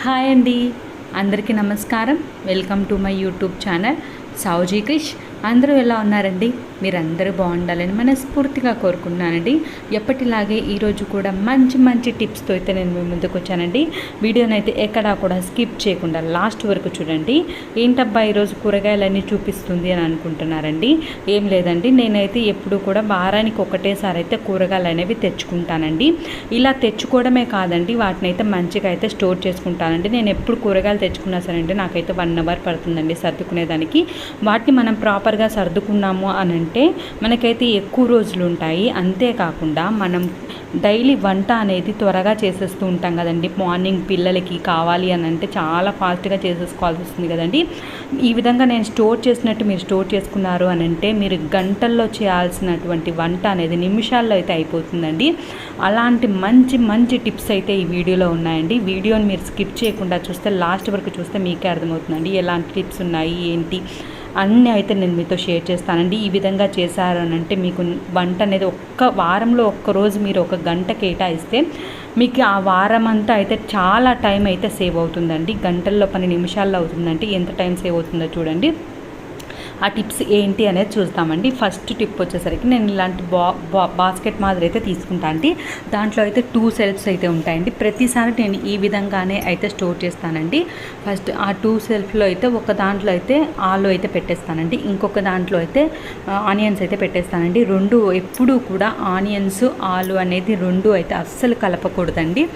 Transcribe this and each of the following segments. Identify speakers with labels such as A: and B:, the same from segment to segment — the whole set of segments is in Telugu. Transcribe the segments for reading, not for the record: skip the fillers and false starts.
A: హాయ్ అండి, అందరికీ నమస్కారం. Welcome to my YouTube channel Savuji Krish. అందరూ ఎలా ఉన్నారండి? మీరందరూ బాగుండాలని మనస్ఫూర్తిగా కోరుకుంటున్నానండి. ఎప్పటిలాగే ఈరోజు కూడా మంచి మంచి టిప్స్తో అయితే నేను మీ ముందుకు వచ్చానండి. వీడియోని అయితే ఎక్కడా కూడా స్కిప్ చేయకుండా లాస్ట్ వరకు చూడండి. ఏంటబ్బా ఈరోజు కూరగాయలన్నీ చూపిస్తుంది అని అనుకుంటున్నారండి. ఏం లేదండి, నేనైతే ఎప్పుడు కూడా వారానికి ఒకటేసారి అయితే కూరగాయలు అనేవి తెచ్చుకుంటానండి. ఇలా తెచ్చుకోవడమే కాదండి, వాటిని అయితే మంచిగా అయితే స్టోర్ చేసుకుంటానండి. నేను ఎప్పుడు కూరగాయలు తెచ్చుకున్నా సరే అంటే నాకైతే 1 అవర్ పడుతుందండి సర్దుకునేదానికి. వాటిని మనం ప్రాపర్గా సర్దుకున్నాము అని అంటే మనకైతే ఎక్కువ రోజులు ఉంటాయి. అంతేకాకుండా మనం డైలీ వంట అనేది త్వరగా చేసేస్తూ ఉంటాం కదండి. మార్నింగ్ పిల్లలకి కావాలి అని అంటే చాలా ఫాస్ట్గా చేసేసుకోవాల్సి వస్తుంది కదండి. ఈ విధంగా నేను స్టోర్ చేసినట్టు మీరు స్టోర్ చేసుకున్నారు అని అంటే మీరు గంటల్లో చేయాల్సినటువంటి వంట అనేది నిమిషాల్లో అయితే అయిపోతుందండి. అలాంటి మంచి మంచి టిప్స్ అయితే ఈ వీడియోలో ఉన్నాయండి. వీడియోని మీరు స్కిప్ చేయకుండా చూస్తే లాస్ట్ వరకు చూస్తే మీకే అర్థమవుతుందండి ఎలాంటి టిప్స్ ఉన్నాయి ఏంటి అన్నీ అయితే నేను మీతో షేర్ చేస్తానండి. ఈ విధంగా చేశారనంటే మీకు వంట అనేది వారంలో ఒక్కరోజు మీరు 1 గంట కేటాయిస్తే మీకు ఆ వారం అంతా అయితే చాలా టైం అయితే సేవ్ అవుతుందండి. గంటల్లో పని నిమిషాల్లో అవుతుందంటే ఎంత టైం సేవ్ అవుతుందో చూడండి. ఆ టిప్స్ ఏంటి అనేది చూస్తామండి. ఫస్ట్ టిప్ వచ్చేసరికి నేను ఇలాంటి బాస్కెట్ మాదిరి అయితే తీసుకుంటా అండి. దాంట్లో అయితే 2 సెల్ఫ్స్ అయితే ఉంటాయండి. ప్రతిసారి నేను ఈ విధంగానే అయితే స్టోర్ చేస్తానండి. ఫస్ట్ ఆ 2 సెల్ఫ్లో అయితే ఒక దాంట్లో అయితే ఆలు అయితే పెట్టేస్తానండి, ఇంకొక దాంట్లో అయితే ఆనియన్స్ అయితే పెట్టేస్తానండి. ఎప్పుడూ కూడా ఆనియన్స్ ఆలు అనేది 2 అయితే అస్సలు కలపకూడదండి.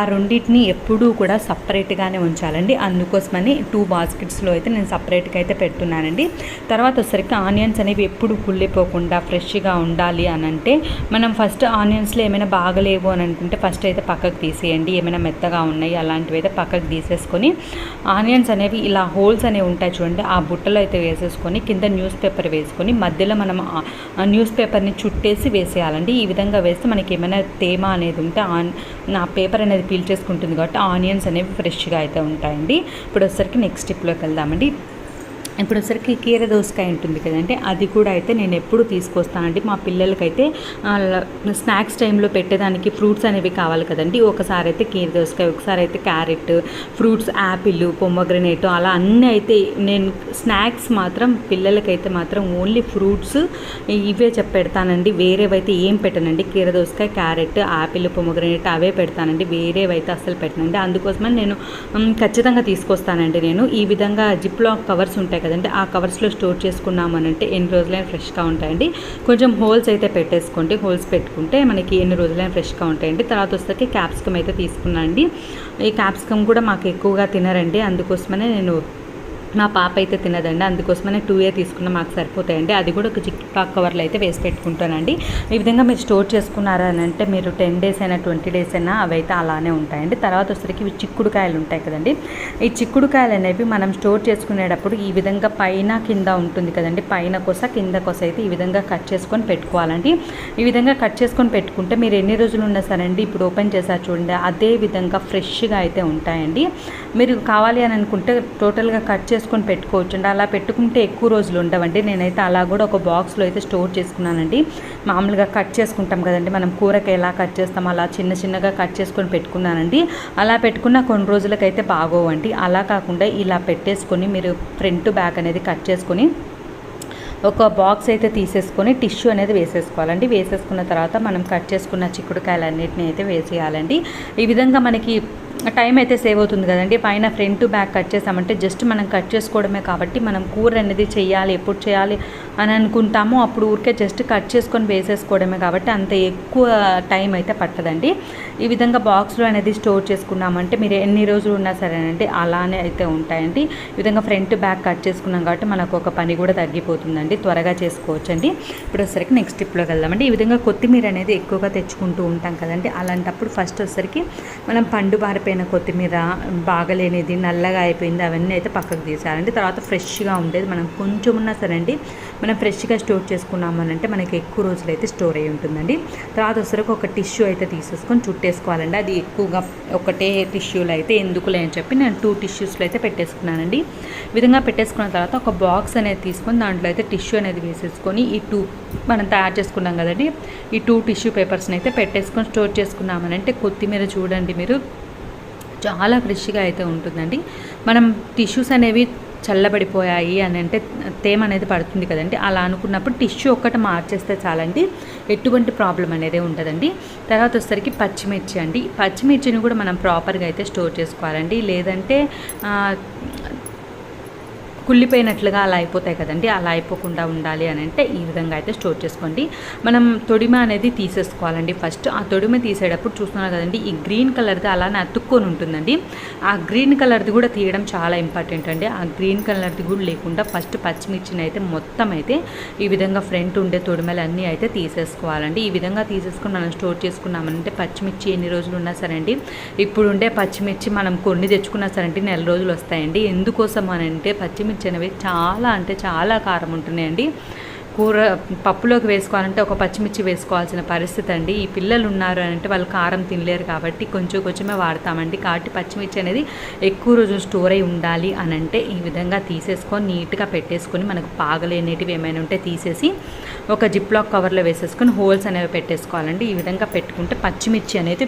A: ఆ రెండింటిని ఎప్పుడూ కూడా సపరేట్గానే ఉంచాలండి. అందుకోసమని 2 బాస్కెట్స్లో అయితే నేను సపరేట్గా అయితే పెడుతున్నానండి. తర్వాత వచ్చేసరికి ఆనియన్స్ అనేవి ఎప్పుడు కుళ్ళిపోకుండా ఫ్రెష్గా ఉండాలి అని అంటే మనం ఫస్ట్ ఆనియన్స్లో ఏమైనా బాగలేవు అని అనుకుంటే ఫస్ట్ అయితే పక్కకు తీసేయండి. ఏమైనా మెత్తగా ఉన్నాయి అలాంటివి అయితే పక్కకు తీసేసుకొని ఆనియన్స్ అనేవి ఇలా హోల్స్ అనేవి ఉంటాయి చూడండి, ఆ బుట్టలో అయితే వేసేసుకొని కింద న్యూస్ పేపర్ వేసుకొని మధ్యలో మనం న్యూస్ పేపర్ని చుట్టేసి వేసేయాలండి. ఈ విధంగా వేస్తే మనకి ఏమైనా తేమ అనేది ఉంటే నా పేపర్ అనేది పీల్చేసుకుంటుంది కాబట్టి ఆనియన్స్ అనేవి ఫ్రెష్గా అయితే ఉంటాయండి. ఇప్పుడు వచ్చేసరికి నెక్స్ట్ స్టెప్లోకి వెళ్దామండి. ఇప్పుడు వచ్చరికి కీర దోసకాయ ఉంటుంది కదండి, అది కూడా అయితే నేను ఎప్పుడు తీసుకొస్తానండి. మా పిల్లలకైతే స్నాక్స్ టైంలో పెట్టేదానికి ఫ్రూట్స్ అనేవి కావాలి కదండి. ఒకసారి అయితే కీర దోసకాయ, ఒకసారి అయితే క్యారెట్, ఫ్రూట్స్ యాపిల్, పొమోగ్రనేట్ అలా అన్నీ అయితే నేను స్నాక్స్ మాత్రం పిల్లలకైతే మాత్రం ఓన్లీ ఫ్రూట్స్ ఇవే పెడతానండి. వేరేవైతే ఏం పెట్టనండి. కీర దోసకాయ, క్యారెట్, యాపిల్, పొమోగ్రనేట్ అవే పెడతానండి. వేరేవైతే అస్సలు పెట్టనండి. అందుకోసమని నేను ఖచ్చితంగా తీసుకొస్తానండి. నేను ఈ విధంగా జిప్లాక్ కవర్స్ ఉంటాయి కదండి, ఆ కవర్స్లో స్టోర్ చేసుకున్నామనంటే ఎన్ని రోజులైనా ఫ్రెష్గా ఉంటాయండి. కొంచెం హోల్స్ అయితే పెట్టేసుకోండి. హోల్స్ పెట్టుకుంటే మనకి ఎన్ని రోజులైనా ఫ్రెష్గా ఉంటాయండి. తర్వాత వస్తే క్యాప్సికమ్ అయితే తీసుకున్నానండి. ఈ క్యాప్సికమ్ కూడా మాకు ఎక్కువగా తినరండి. అందుకోసమనే నేను మా పాప అయితే తినదండి. అందుకోసమనే 2 తీసుకున్న మాకు సరిపోతాయండి. అది కూడా ఒక జిప్లాక్ కవర్లో అయితే వేసి పెట్టుకుంటానండి. ఈ విధంగా మీరు స్టోర్ చేసుకున్నారనంటే మీరు 10 డేస్ అయినా 20 డేస్ అయినా అవి అయితే అలానే ఉంటాయండి. తర్వాత వచ్చరికి చిక్కుడుకాయలు ఉంటాయి కదండి, ఈ చిక్కుడుకాయలు అనేవి మనం స్టోర్ చేసుకునేటప్పుడు ఈ విధంగా పైన కింద ఉంటుంది కదండి, పైన కొస కింద కొస అయితే ఈ విధంగా కట్ చేసుకొని పెట్టుకోవాలండి. ఈ విధంగా కట్ చేసుకొని పెట్టుకుంటే మీరు ఎన్ని రోజులు ఉన్నా సరే అండి, ఇప్పుడు ఓపెన్ చేశారు చూడండి, అదే విధంగా ఫ్రెష్గా అయితే ఉంటాయండి. మీరు కావాలి అని అనుకుంటే టోటల్గా కట్ చేసుకొని పెట్టుకోవచ్చు అండి. అలా పెట్టుకుంటే ఎక్కువ రోజులు ఉండవండి. నేనైతే అలా కూడా ఒక బాక్స్లో అయితే స్టోర్ చేసుకున్నానండి. మామూలుగా కట్ చేసుకుంటాం కదండి, మనం కూరకి ఎలా కట్ చేస్తాం అలా చిన్న చిన్నగా కట్ చేసుకొని పెట్టుకున్నానండి. అలా పెట్టుకున్న కొన్ని రోజులకైతే బాగోవండి. అలా కాకుండా ఇలా పెట్టేసుకొని మీరు ఫ్రంట్ బ్యాక్ అనేది కట్ చేసుకొని ఒక బాక్స్ అయితే తీసేసుకొని టిష్యూ అనేది వేసేసుకోవాలండి. వేసేసుకున్న తర్వాత మనం కట్ చేసుకున్న చిక్కుడుకాయలన్నిటిని అయితే వేసేయాలండి. ఈ విధంగా మనకి టైం అయితే సేవ్ అవుతుంది కదండి. పైన ఫ్రంట్ బ్యాక్ కట్ చేసామంటే జస్ట్ మనం కట్ చేసుకోవడమే కాబట్టి మనం కూర అనేది చేయాలి, ఎప్పుడు చేయాలి అని అనుకుంటామో అప్పుడు ఊరికే జస్ట్ కట్ చేసుకొని వేసేసుకోవడమే కాబట్టి అంత ఎక్కువ టైం అయితే పట్టదండి. ఈ విధంగా బాక్స్లో అనేది స్టోర్ చేసుకున్నామంటే మీరు ఎన్ని రోజులు ఉన్నా సరేనండి అలానే అయితే ఉంటాయండి. ఈ విధంగా ఫ్రంట్ బ్యాక్ కట్ చేసుకున్నాం కాబట్టి మనకు ఒక పని కూడా తగ్గిపోతుందండి, త్వరగా చేసుకోవచ్చండి. ఇప్పుడు వచ్చేసరికి నెక్స్ట్ స్టెప్లోకి వెళ్దామండి. ఈ విధంగా కొత్తిమీర అనేది ఎక్కువగా తెచ్చుకుంటూ ఉంటాం కదండి. అలాంటప్పుడు ఫస్ట్ వచ్చేసరికి మనం పండు బారిపోయిన కొత్తిమీర, బాగలేనిది, నల్లగా అయిపోయింది అవన్నీ అయితే పక్కకు తీసేయాలండి. తర్వాత ఫ్రెష్గా ఉండేది మనం కొంచెం ఉన్నా సరే అండి మనం ఫ్రెష్గా స్టోర్ చేసుకున్నామనంటే మనకి ఎక్కువ రోజులు అయితే స్టోర్ అయి ఉంటుందండి. తర్వాత వచ్చరికి ఒక టిష్యూ అయితే తీసేసుకొని చుట్టేసుకోవాలండి. అది ఎక్కువగా ఒకటే టిష్యూలో అయితే ఎందుకులే అని చెప్పి నేను 2 టిష్యూస్లో అయితే పెట్టేసుకున్నానండి. ఈ విధంగా పెట్టేసుకున్న తర్వాత ఒక బాక్స్ అనేది తీసుకొని దాంట్లో అయితే టిష్యూ అనేది వేసేసుకొని ఈ 2 మనం తయారు చేసుకున్నాం కదండి, ఈ 2 టిష్యూ పేపర్స్ని అయితే పెట్టేసుకొని స్టోర్ చేసుకున్నామనంటే కొత్తిమీర చూడండి మీరు చాలా ఫ్రెష్గా అయితే ఉంటుందండి. మనం టిష్యూస్ అనేవి చల్లబడిపోయాయి అని అంటే తేమ అనేది పడుతుంది కదండి, అలా అనుకున్నప్పుడు టిష్యూ ఒక్కటి మార్చేస్తే చాలండి, ఎటువంటి ప్రాబ్లం అనేది ఉండదండి. తర్వాత వచ్చేసరికి పచ్చిమిర్చి అండి. పచ్చిమిర్చిని కూడా మనం ప్రాపర్గా అయితే స్టోర్ చేసుకోవాలండి, లేదంటే కుళ్ళిపోయినట్లుగా అలా అయిపోతాయి కదండి, అలా అయిపోకుండా ఉండాలి అని అంటే ఈ విధంగా అయితే స్టోర్ చేసుకోండి. మనం తొడిమ అనేది తీసేసుకోవాలండి. ఫస్ట్ ఆ తొడిమ తీసేటప్పుడు చూస్తున్నారు కదండి, ఈ గ్రీన్ కలర్ది అలానే అతుక్కొని ఉంటుందండి. ఆ గ్రీన్ కలర్ది కూడా తీయడం చాలా ఇంపార్టెంట్ అండి. ఆ గ్రీన్ కలర్ది కూడా లేకుండా ఫస్ట్ పచ్చిమిర్చిని అయితే మొత్తం అయితే ఈ విధంగా ఫ్రంట్ ఉండే తొడిమలు అన్నీ అయితే తీసేసుకోవాలండి. ఈ విధంగా తీసేసుకొని మనం స్టోర్ చేసుకున్నామంటే పచ్చిమిర్చి ఎన్ని రోజులు ఉన్నా సరే అండి, ఇప్పుడు ఉండే పచ్చిమిర్చి మనం కొన్ని తెచ్చుకున్నా సరే అంటే నెల రోజులు వస్తాయండి. ఎందుకోసం అని అంటే పచ్చిమిర్చి అనేవి చాలా అంటే చాలా కారం ఉంటున్నాయండి. కూర పప్పులోకి వేసుకోవాలంటే ఒక పచ్చిమిర్చి వేసుకోవాల్సిన పరిస్థితి అండి. ఈ పిల్లలు ఉన్నారు అని అంటే వాళ్ళు కారం తినలేరు కాబట్టి కొంచెమే వాడతామండి. కాబట్టి పచ్చిమిర్చి అనేది ఎక్కువ రోజులు స్టోర్ అయి ఉండాలి అని అంటే ఈ విధంగా తీసేసుకొని నీట్గా పెట్టేసుకొని, మనకు పాగలేనిటివి ఏమైనా ఉంటే తీసేసి ఒక జిప్లాక్ కవర్లో వేసేసుకొని హోల్స్ అనేవి పెట్టేసుకోవాలండి. ఈ విధంగా పెట్టుకుంటే పచ్చిమిర్చి అనేది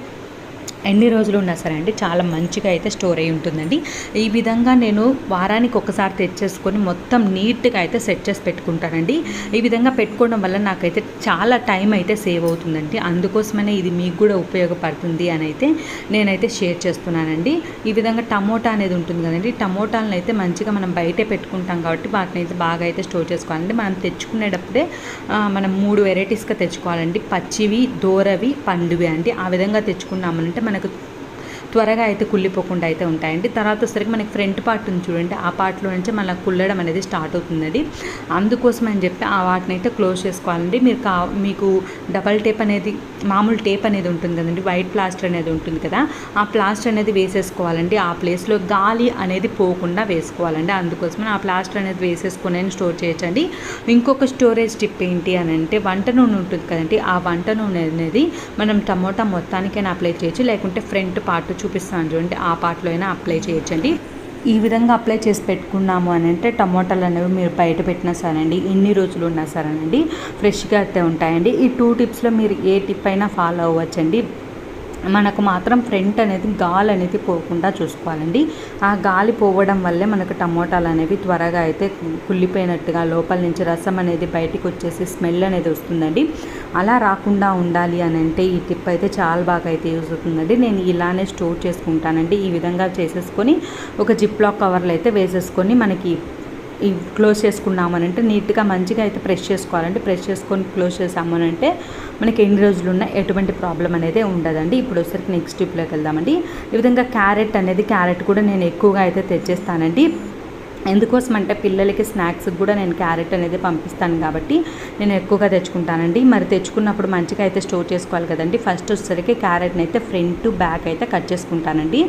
A: ఎన్ని రోజులు ఉన్నా సరే అండి చాలా మంచిగా అయితే స్టోర్ అయి ఉంటుందండి. ఈ విధంగా నేను వారానికి ఒకసారి తెచ్చేసుకొని మొత్తం నీట్గా అయితే సెట్ చేసి పెట్టుకుంటానండి. ఈ విధంగా పెట్టుకోవడం వల్ల నాకైతే చాలా టైం అయితే సేవ్ అవుతుందండి. అందుకోసమనే ఇది మీకు కూడా ఉపయోగపడుతుంది అని అయితే నేనైతే షేర్ చేస్తున్నానండి. ఈ విధంగా టమోటా అనేది ఉంటుంది కదండి, టమోటాలను అయితే మంచిగా మనం బయటే పెట్టుకుంటాం కాబట్టి వాటిని అయితే బాగా అయితే స్టోర్ చేసుకోవాలండి. మనం తెచ్చుకునేటప్పుడే మనం 3 వెరైటీస్గా తెచ్చుకోవాలండి. పచ్చివి, దోరవి, పండువి అండి. ఆ విధంగా తెచ్చుకున్నామనంటే మనకు త్వరగా అయితే కుళ్ళిపోకుండా అయితే ఉంటాయండి. తర్వాత వచ్చేసరికి మనకి ఫ్రంట్ పార్ట్ ఉంది చూడండి, ఆ పార్ట్లో నుంచి మనకు కుళ్ళడం అనేది స్టార్ట్ అవుతుందండి. అందుకోసం అని చెప్పి ఆ వాటిని అయితే క్లోజ్ చేసుకోవాలండి. మీకు డబల్ టేప్ అనేది, మామూలు టేప్ అనేది ఉంటుంది కదండి, వైట్ ప్లాస్టర్ అనేది ఉంటుంది కదా, ఆ ప్లాస్టర్ అనేది వేసేసుకోవాలండి. ఆ ప్లేస్లో గాలి అనేది పోకుండా వేసుకోవాలండి. అందుకోసమని ఆ ప్లాస్టర్ అనేది వేసేసుకొని స్టోర్ చేయొచ్చండి. ఇంకొక స్టోరేజ్ టిప్ ఏంటి అని అంటే వంట నూనె ఉంటుంది కదండి, ఆ వంట నూనె అనేది మనం టమోటా మొత్తానికైనా అప్లై చేయొచ్చు, లేకుంటే ఫ్రంట్ పార్ట్ చూపిస్తాను చూడండి ఆ పార్ట్లో అయినా అప్లై చేయొచ్చండి. ఈ విధంగా అప్లై చేసి పెట్టుకున్నాము అని అంటే టమోటాలు అనేవి మీరు బయట పెట్టినా సరేనండి, ఎన్ని రోజులు ఉన్నా సరేనండి ఫ్రెష్గా అయితే ఉంటాయండి. ఈ 2 టిప్స్లో మీరు ఏ టిప్ అయినా ఫాలో అవ్వచ్చండి. మనకు మాత్రం ఫ్రంట్ అనేది గాలి అనేది పోకుండా చూసుకోవాలండి. ఆ గాలి పోవడం వల్లే మనకు టమోటాలు అనేవి త్వరగా అయితే కుళ్ళిపోయినట్టుగా లోపల నుంచి రసం అనేది బయటికి వచ్చేసి స్మెల్ అనేది వస్తుందండి. అలా రాకుండా ఉండాలి అని అంటే ఈ టిప్ అయితే చాలా బాగా అయితే యూజ్ అవుతుందండి. నేను ఇలానే స్టోర్ చేసుకుంటానండి. ఈ విధంగా చేసేసుకొని ఒక జిప్లాక్ కవర్లో అయితే వేసేసుకొని మనకి ఈ క్లోజ్ చేసుకున్నామనంటే నీట్గా మంచిగా అయితే ప్రెస్ చేసుకోవాలండి. ప్రెస్ చేసుకొని క్లోజ్ చేసామనంటే మనకి ఎన్ని రోజులు ఉన్నా ఎటువంటి ప్రాబ్లం అనేది ఉండదండి. ఇప్పుడు వచ్చేసరికి నెక్స్ట్ టిప్లోకి వెళ్దామండి. ఈ విధంగా క్యారెట్ కూడా నేను ఎక్కువగా అయితే తెచ్చేస్తానండి. ఎందుకోసం అంటే పిల్లలకి స్నాక్స్కి కూడా నేను క్యారెట్ అనేది పంపిస్తాను కాబట్టి నేను ఎక్కువగా తెచ్చుకుంటానండి. మరి తెచ్చుకున్నప్పుడు మంచిగా అయితే స్టోర్ చేసుకోవాలి కదండి. ఫస్ట్ వచ్చేసరికి క్యారెట్ని అయితే ఫ్రంట్ బ్యాక్ అయితే కట్ చేసుకుంటానండి.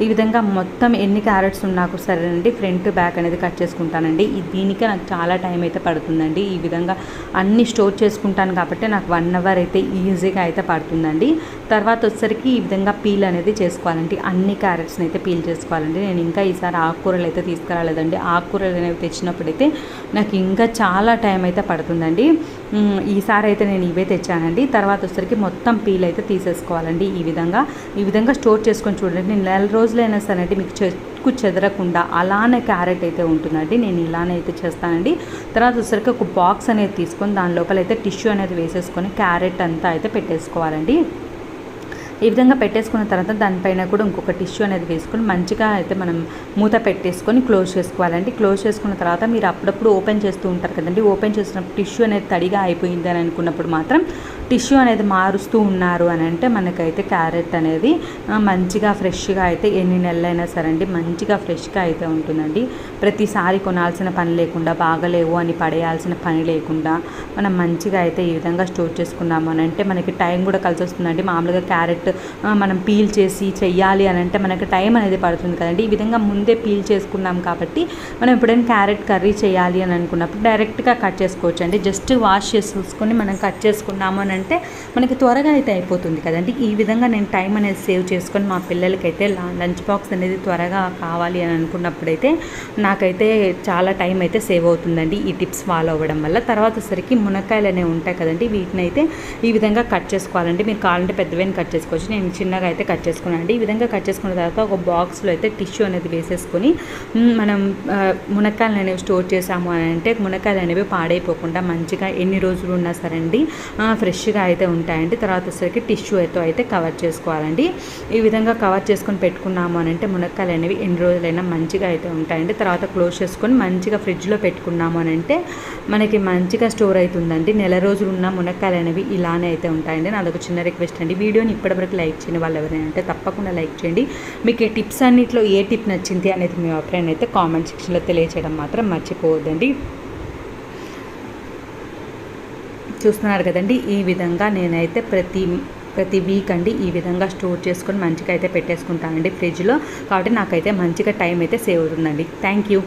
A: ఈ విధంగా మొత్తం ఎన్ని క్యారెట్స్ ఉన్నా సరేనండి ఫ్రంట్ బ్యాక్ అనేది కట్ చేసుకుంటానండి. దీనికే నాకు చాలా టైం అయితే పడుతుందండి. ఈ విధంగా అన్నీ స్టోర్ చేసుకుంటాను కాబట్టి నాకు 1 అవర్ అయితే ఈజీగా అయితే పడుతుందండి. తర్వాత వచ్చేసరికి ఈ విధంగా పీల్ అనేది చేసుకోవాలండి. అన్ని క్యారెట్స్ని అయితే పీల్ చేసుకోవాలండి. నేను ఇంకా ఈసారి ఆకుకూరలు అయితే తీసుకురాలేదండి. ఆకుకూరలు అనేవి తెచ్చినప్పుడైతే నాకు ఇంకా చాలా టైం అయితే పడుతుందండి. ఈసారి అయితే నేను ఇవే తెచ్చానండి. తర్వాత వచ్చేసరికి మొత్తం పీల్ అయితే తీసేసుకోవాలండి. ఈ విధంగా స్టోర్ చేసుకొని చూడండి. నేను నెల రోజులైనా సరే అంటే మీకు చెక్కు చెదరకుండా అలానే క్యారెట్ అయితే ఉంటుందండి. నేను ఇలానే అయితే చేస్తానండి. తర్వాత వచ్చేసరికి ఒక బాక్స్ అనేది తీసుకొని దాని లోపల అయితే టిష్యూ అనేది వేసేసుకొని క్యారెట్ అంతా అయితే పెట్టేసుకోవాలండి. ఈ విధంగా పెట్టేసుకున్న తర్వాత దానిపైన కూడా ఇంకొక టిష్యూ అనేది వేసుకొని మంచిగా అయితే మనం మూత పెట్టేసుకొని క్లోజ్ చేసుకోవాలండి. క్లోజ్ చేసుకున్న తర్వాత మీరు అప్పుడప్పుడు ఓపెన్ చేస్తూ ఉంటారు కదండి. ఓపెన్ చేసినప్పుడు టిష్యూ అనేది తడిగా అయిపోయింది అని అనుకున్నప్పుడు మాత్రం టిష్యూ అనేది మారుస్తూ ఉన్నారు అని అంటే మనకైతే క్యారెట్ అనేది మంచిగా ఫ్రెష్గా అయితే ఎన్ని నెలలైనా సరే అండి మంచిగా ఫ్రెష్గా అయితే ఉంటుందండి. ప్రతిసారి కొనాల్సిన పని లేకుండా, బాగలేవు అని పడేయాల్సిన పని లేకుండా మనం మంచిగా అయితే ఈ విధంగా స్టోర్ చేసుకున్నాము అని అంటే మనకి టైం కూడా కలిసి వస్తుందండి. మామూలుగా క్యారెట్ మనం పీల్ చేసి చెయ్యాలి అని అంటే మనకి టైం అనేది పడుతుంది కదండి. ఈ విధంగా ముందే పీల్ చేసుకున్నాం కాబట్టి మనం ఎప్పుడైనా క్యారెట్ కర్రీ చేయాలి అని అనుకున్నప్పుడు డైరెక్ట్గా కట్ చేసుకోవచ్చు అండి. జస్ట్ వాష్ చేసుకొని మనం కట్ చేసుకున్నాము అని అంటే మనకి త్వరగా అయితే అయిపోతుంది కదండి. ఈ విధంగా నేను టైం అనేది సేవ్ చేసుకొని మా పిల్లలకైతే లంచ్ బాక్స్ అనేది త్వరగా కావాలి అని అనుకున్నప్పుడైతే నాకైతే చాలా టైం అయితే సేవ్ అవుతుందండి ఈ టిప్స్ ఫాలో అవ్వడం వల్ల. తర్వాత సరికి మునక్కాయలు అనేవి ఉంటాయి కదండి, వీటిని అయితే ఈ విధంగా కట్ చేసుకోవాలండి. మీరు కావాలంటే పెద్దవైన కట్ చేసుకోవచ్చు, నేను చిన్నగా అయితే కట్ చేసుకున్నానండి. ఈ విధంగా కట్ చేసుకున్న తర్వాత ఒక బాక్స్లో అయితే టిష్యూ అనేది వేసేసుకొని మనం మునక్కాయలు అనేవి స్టోర్ చేసాము అని అంటే మునక్కాయలు అనేవి పాడైపోకుండా మంచిగా ఎన్ని రోజులు ఉన్నా సరే అండి ఫ్రెష్గా అయితే ఉంటాయండి. తర్వాత సరికి టిష్యూ అయితే కవర్ చేసుకోవాలండి. ఈ విధంగా కవర్ చేసుకొని పెట్టుకున్నాము అని అంటే మునక్కాయలు అనేవి ఎన్ని రోజులైనా మంచిగా అయితే ఉంటాయండి. తర్వాత క్లోజ్ చేసుకొని మంచిగా ఫ్రిడ్జ్లో పెట్టుకున్నాము అని అంటే మనకి మంచిగా స్టోర్ అవుతుందండి. నెల రోజులు ఉన్న మునక్కాయలు అనేవి ఇలానే అయితే ఉంటాయండి. నాదొక చిన్న రిక్వెస్ట్ అండి, వీడియోని ఇప్పటివరకు లైక్ చేయని వాళ్ళు ఎవరైనా అంటే తప్పకుండా లైక్ చేయండి. మీకు ఈ టిప్స్ అన్నింటిలో ఏ టిప్ నచ్చింది అనేది మీ అభిప్రాయం అయితే కామెంట్ సెక్షన్లో తెలియచేయడం మాత్రం మర్చిపోవద్దండి. చూస్తున్నారు కదండి, ఈ విధంగా నేనైతే ప్రతి వీక్ అండి ఈ విధంగా స్టోర్ చేసుకొని మంచిగా అయితే పెట్టేసుకుంటానండి ఫ్రిడ్జ్లో. కాబట్టి నాకైతే మంచిగా టైం అయితే సేవ్ అవుతుందండి. Thank you.